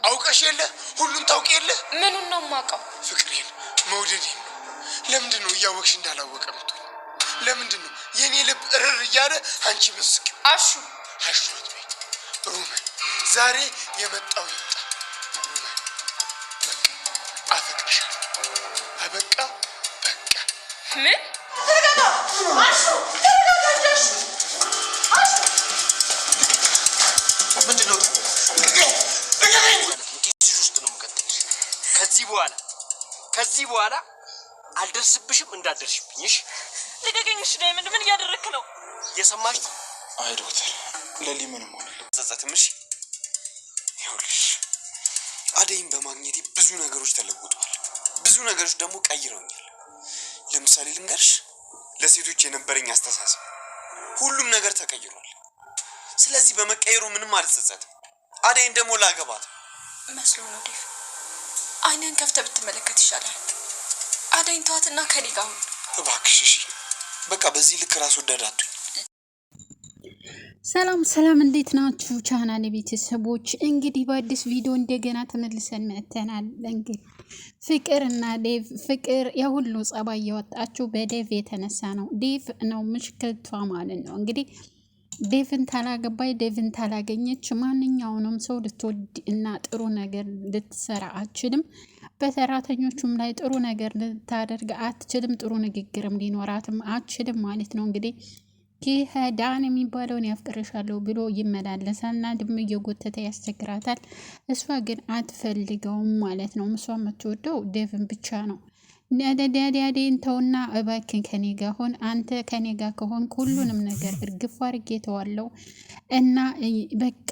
አውቀሽ የለ ሁሉን ታውቂ የለ ምኑን ነው የማውቀው? ፍቅሬን መውደዴን ነው። ለምንድን ነው እያወቅሽ እንዳላወቀ ምትሆኝ? ለምንድን ነው የኔ ልብ እርር እያለ አንቺ መስቅ አሹ አሹት ቤት ሩመን ዛሬ የመጣው ይምጣ። ሩመን አፈቅርሻለሁ። አበቃ በቃ። ምን ተረጋጋ አሹ ተረጋጋሽ አሹ ምንድን ነው ከዚህ በኋላ አልደርስብሽም እንዳደርሽብኝ። እሺ ልቀቀኝ። እሺ ዳይመንድ ምን እያደረክ ነው? የሰማሽ? አይ ዶክተር ለሊ ምንም ሆነ ጸጸትም። እሺ ይኸውልሽ አደይን በማግኘቴ ብዙ ነገሮች ተለውጠዋል። ብዙ ነገሮች ደግሞ ቀይረውኛል። ለምሳሌ ልንገርሽ፣ ለሴቶች የነበረኝ አስተሳሰብ ሁሉም ነገር ተቀይሯል። ስለዚህ በመቀየሩ ምንም አልጸጸትም። አደይን ደግሞ ላገባት መስሎ ነው ዴቭ። አይነን ከፍተህ ብትመለከት ይሻላል። አደይን ተዋትና ከኔ ጋር ሁን እባክሽ። እሺ በቃ በዚህ ልክ ራስ ወዳድ አትሁኝ። ሰላም እንዴት ናችሁ ቻናል ቤተሰቦች? እንግዲህ በአዲስ ቪዲዮ እንደገና ተመልሰን መጥተናል። እንግዲህ ፍቅር እና ዴቭ ፍቅር የሁሉ ጸባይ ያወጣችው በዴቭ የተነሳ ነው። ዴቭ ነው ምሽክልቷ ማለት ነው። እንግዲህ ዴቭን ታላገባይ ዴቭን ታላገኘች ማንኛውንም ሰው ልትወድ እና ጥሩ ነገር ልትሰራ አትችልም። በሰራተኞቹም ላይ ጥሩ ነገር ልታደርግ አትችልም። ጥሩ ንግግርም ሊኖራትም አትችልም ማለት ነው። እንግዲህ ይህ ዳን የሚባለውን ያፍቅርሻለሁ ብሎ ይመላለሳል እና ድም እየጎተተ ያስቸግራታል። እሷ ግን አትፈልገውም ማለት ነው። እሷ የምትወደው ዴቭን ብቻ ነው። ዳዲያዴን ተውና እባክን ከኔ ጋር ሆን። አንተ ከኔ ጋር ከሆን ሁሉንም ነገር እርግፍ አድርጌ ተዋለው እና በቃ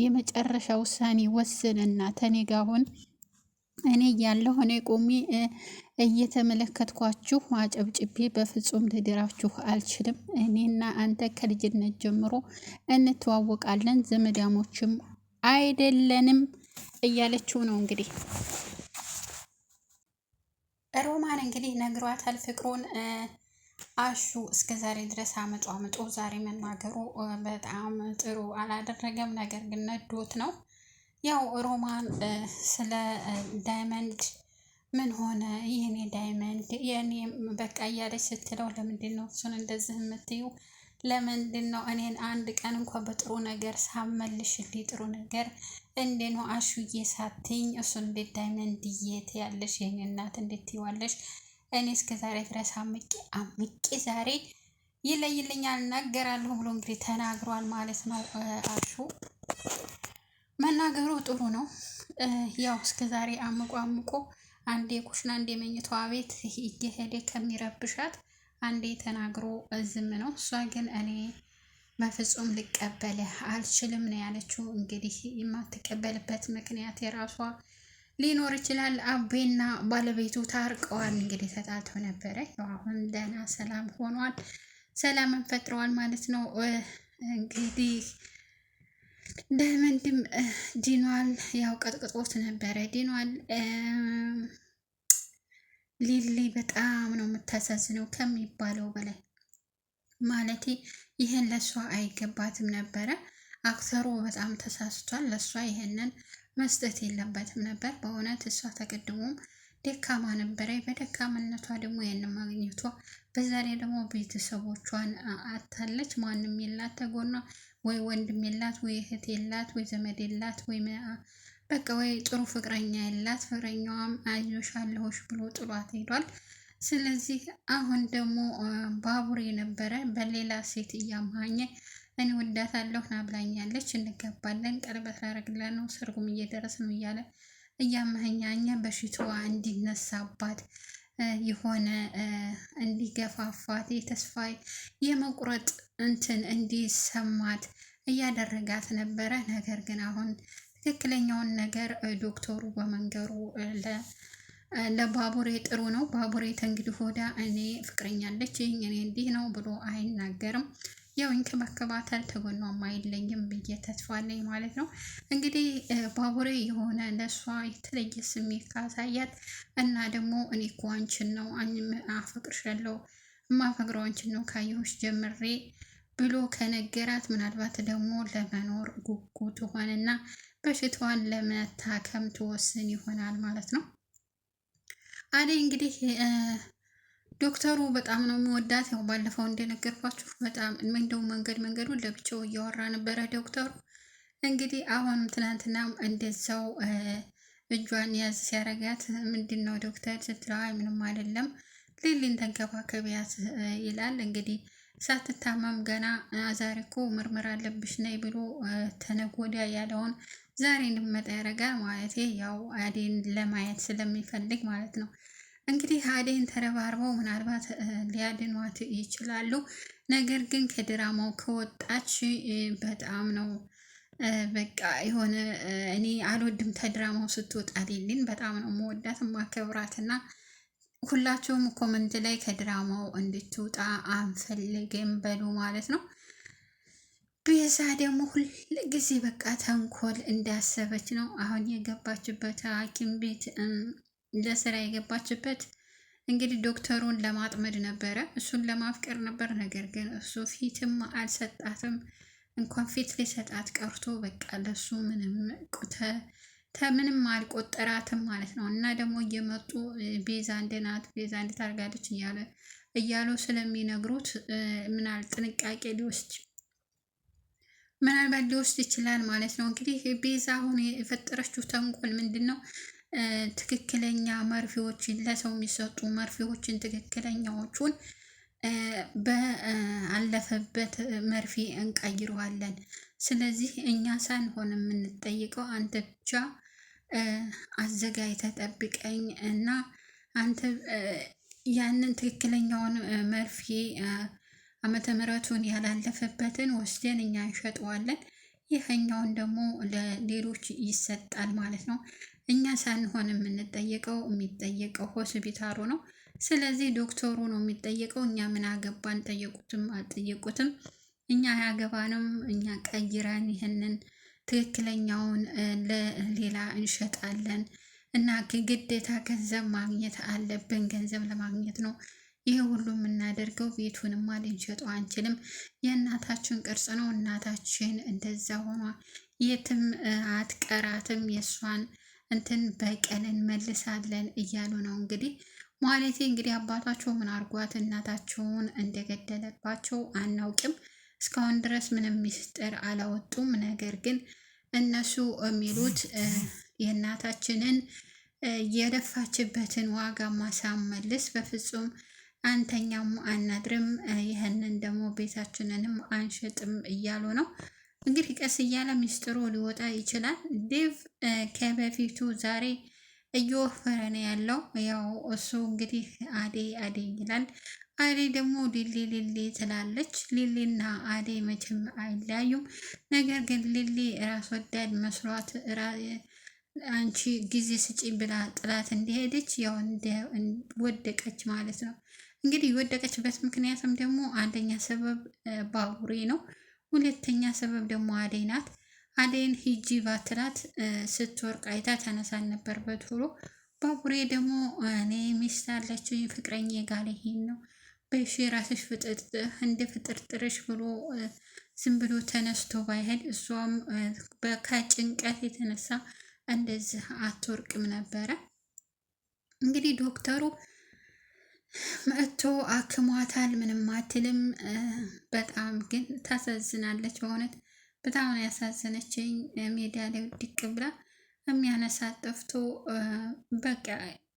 የመጨረሻ ውሳኔ ወስንና ተኔ ጋር ሆን። እኔ ያለሁ እኔ ቆሜ እየተመለከትኳችሁ አጨብጭቤ በፍጹም ልድራችሁ አልችልም። እኔና አንተ ከልጅነት ጀምሮ እንተዋወቃለን፣ ዘመዳሞችም አይደለንም እያለችው ነው እንግዲህ ሮማን እንግዲህ ነግሯታል ፍቅሩን። አሹ እስከ ዛሬ ድረስ አመጡ ዛሬ መናገሩ በጣም ጥሩ አላደረገም። ነገር ግን ነዶት ነው። ያው ሮማን ስለ ዳይመንድ ምን ሆነ የኔ ዳይመንድ የኔ በቃ እያለች ስትለው ለምንድን ነው እሱን እንደዚህ የምትዩ? ለምንድን ነው እኔን አንድ ቀን እንኳን በጥሩ ነገር ሳመልሽልኝ ጥሩ ነገር እንዴ ነው አሹዬ ሳትኝ እሱን እንዴት ዳይመንድዬ ትያለሽ? የኔ እናት እንዴት ትይዋለሽ? እኔ እስከ ዛሬ ድረስ አምቄ ዛሬ ይለይልኛል እናገራለሁ ብሎ እንግዲህ ተናግሯል ማለት ነው። አሹ መናገሩ ጥሩ ነው። ያው እስከ ዛሬ አምቆ አንዴ ኩሽና አንዴ መኝታዋ ቤት እየሄደ ከሚረብሻት አንዴ ተናግሮ ዝም ነው። እሷ ግን እኔ በፍጹም ልቀበልህ አልችልም ነው ያለችው። እንግዲህ የማትቀበልበት ምክንያት የራሷ ሊኖር ይችላል። አቤና ባለቤቱ ታርቀዋል። እንግዲህ ተጣልተው ነበረ። ያው አሁን ደህና ሰላም ሆኗል። ሰላምን ፈጥረዋል ማለት ነው። እንግዲህ ዳይመንድም ዲኗል። ያው ቀጥቅጦት ነበረ ዲኗል። ሊሊ በጣም ነው የምታሳዝነው ከሚባለው በላይ ማለቴ ይህን ለሷ አይገባትም ነበረ። አክተሩ በጣም ተሳስቷል። ለሷ ይህንን መስጠት የለበትም ነበር በእውነት። እሷ ተቀድሞም ደካማ ነበረ። በደካማነቷ ደግሞ ይህንን ማግኘቷ፣ በዛ ላይ ደግሞ ቤተሰቦቿን አታለች። ማንም የላት ተጎኗ፣ ወይ ወንድም የላት፣ ወይ እህት የላት፣ ወይ ዘመድ የላት፣ ወይ በቃ ወይ ጥሩ ፍቅረኛ የላት። ፍቅረኛዋም አይዞሽ አለሁሽ ብሎ ጥሏት ሄዷል። ስለዚህ አሁን ደግሞ ባቡሬ ነበረ በሌላ ሴት እያማኘ እኔ ወዳታለሁ ናብላኛለች፣ እንገባለን፣ ቀለበት ላደርግላት ነው፣ ሰርጉም እየደረስ ነው እያለ እያመኛኘ በሽታዋ እንዲነሳባት የሆነ እንዲገፋፋት የተስፋ የመቁረጥ እንትን እንዲሰማት እያደረጋት ነበረ። ነገር ግን አሁን ትክክለኛውን ነገር ዶክተሩ በመንገሩ ለባቡሬ ጥሩ ነው። ባቡሬ ተንግዲህ ሆዳ እኔ ፍቅረኛለች እኔ እንዲህ ነው ብሎ አይናገርም። ያው እንከባከባታል፣ ተጎኗም አይለኝም ብዬ ተስፋ አለኝ ማለት ነው። እንግዲህ ባቡሬ የሆነ ለሷ የተለየ ስሜት ካሳያት እና ደግሞ እኔ እኮ አንቺን ነው አፈቅርሻለሁ የማፈቅረው አንቺን ነው ካየሁሽ ጀምሬ ብሎ ከነገራት ምናልባት ደግሞ ለመኖር ጉጉት ሆነና በሽታዋን ለመታከም ትወስን ይሆናል ማለት ነው። አደይ እንግዲህ ዶክተሩ በጣም ነው የሚወዳት። ያው ባለፈው እንደነገርኳችሁ በጣም እንደው መንገዱን ለብቻው እያወራ ነበረ ዶክተሩ። እንግዲህ አሁን ትናንትና እንደዛው እጇን ያዝ ሲያረጋት ምንድን ነው ዶክተር ስትለው ምንም አይደለም ሊሊን ተንከባከቢያት ይላል። እንግዲህ ሳትታመም ገና ዛሬ እኮ ምርመራ አለብሽ ነይ ብሎ ተነገ ወዲያ ያለውን ዛሬ እንድመጣ ያደርጋል ማለት ያው አደይን ለማየት ስለሚፈልግ ማለት ነው። እንግዲህ አደይን ተረባርበው ምናልባት ሊያድኗት ይችላሉ። ነገር ግን ከድራማው ከወጣች በጣም ነው በቃ የሆነ እኔ አልወድም። ተድራማው ስትወጣ ሊሊን በጣም ነው መወዳት ማከብራትና ሁላችሁም ኮመንት ላይ ከድራማው እንድትወጣ አንፈልግም በሉ ማለት ነው። ቤዛ ደግሞ ሁል ጊዜ በቃ ተንኮል እንዳሰበች ነው አሁን የገባችበት ሐኪም ቤት ለስራ የገባችበት። እንግዲህ ዶክተሩን ለማጥመድ ነበረ፣ እሱን ለማፍቀር ነበር። ነገር ግን እሱ ፊትም አልሰጣትም። እንኳን ፊት ሊሰጣት ቀርቶ በቃ ለሱ ምንም አልቆጠራትም ማለት ነው። እና ደግሞ እየመጡ ቤዛ እንደናት ቤዛ እንዴት አድርጋለች እያሉ ስለሚነግሩት ጥንቃቄ ምናልባት ሊወስድ ይችላል ማለት ነው። እንግዲህ ቤዛ አሁን የፈጠረችው ተንኮል ምንድን ነው? ትክክለኛ መርፌዎችን ለሰው የሚሰጡ መርፌዎችን ትክክለኛዎቹን በአለፈበት መርፌ እንቀይረዋለን። ስለዚህ እኛ ሳንሆን የምንጠይቀው አንተ ብቻ አዘጋጅተህ ጠብቀኝ እና አንተ ያንን ትክክለኛውን መርፌ ዓመተ ምሕረቱን ያላለፈበትን ወስደን እኛ እንሸጠዋለን። ይህኛውን ደግሞ ለሌሎች ይሰጣል ማለት ነው። እኛ ሳንሆን የምንጠየቀው የሚጠየቀው ሆስፒታሉ ነው። ስለዚህ ዶክተሩ ነው የሚጠየቀው። እኛ ምን አገባን? ጠየቁትም አልጠየቁትም እኛ አያገባንም። እኛ ቀይረን ይህንን ትክክለኛውን ለሌላ እንሸጣለን እና ግዴታ ገንዘብ ማግኘት አለብን። ገንዘብ ለማግኘት ነው ይሄ ሁሉ የምናደርገው። ቤቱንማ ልንሸጠው አንችልም። የእናታችን ቅርጽ ነው። እናታችን እንደዛ ሆኗ የትም አትቀራትም። የእሷን በቀል እንመልሳለን እያሉ ነው እንግዲህ እንግዲህ አባታቸው ምን አርጓት እናታቸውን እንደገደለባቸው አናውቅም። እስካሁን ድረስ ምንም ሚስጥር አላወጡም። ነገር ግን እነሱ የሚሉት የእናታችንን የለፋችበትን ዋጋ ማሳመልስ በፍጹም አንተኛም አናድርም፣ ይህንን ደግሞ ቤታችንንም አንሸጥም እያሉ ነው። እንግዲህ ቀስ እያለ ሚስጥሩ ሊወጣ ይችላል። ዴቭ ከበፊቱ ዛሬ እየወፈረ ነው ያለው። ያው እሱ እንግዲህ አዴ ይላል። አዴ ደግሞ ሊሊ ትላለች። ሊሊና አዴ መቼም አይለያዩም። ነገር ግን ሊሊ ራስ ወዳድ መስሏት አንቺ ጊዜ ስጪ ብላ ጥላት እንደሄደች ያው ወደቀች ማለት ነው። እንግዲህ የወደቀችበት ምክንያትም ደግሞ አንደኛ ሰበብ ባቡሬ ነው። ሁለተኛ ሰበብ ደግሞ አደይ ናት። አደይን ሂጂ ባትላት ስትወርቅ አይታ ተነሳን ነበር በቶሎ። ባቡሬ ደግሞ እኔ ሚስት አለችኝ ፍቅረኛ ጋር ይሄን ነው በሺ ራስሽ እንደ ፍጥርጥርሽ ብሎ ዝም ብሎ ተነስቶ ባይሄድ እሷም ከጭንቀት የተነሳ እንደዚህ አትወርቅም ነበረ። እንግዲህ ዶክተሩ መጥቶ አክሟታል። ምንም አትልም። በጣም ግን ታሳዝናለች። በእውነት በጣም ነው ያሳዘነችኝ። ሜዳ ላይ ውድቅ ብላ የሚያነሳት ጠፍቶ በቃ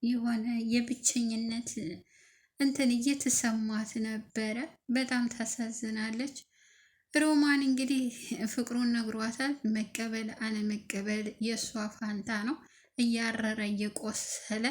የሆነ የብቸኝነት እየተሰማት ነበረ። በጣም ታሳዝናለች። ሮማን እንግዲህ ፍቅሩን ነግሯታል። መቀበል አለመቀበል የእሷ ፋንታ ነው። እያረረ እየቆሰለ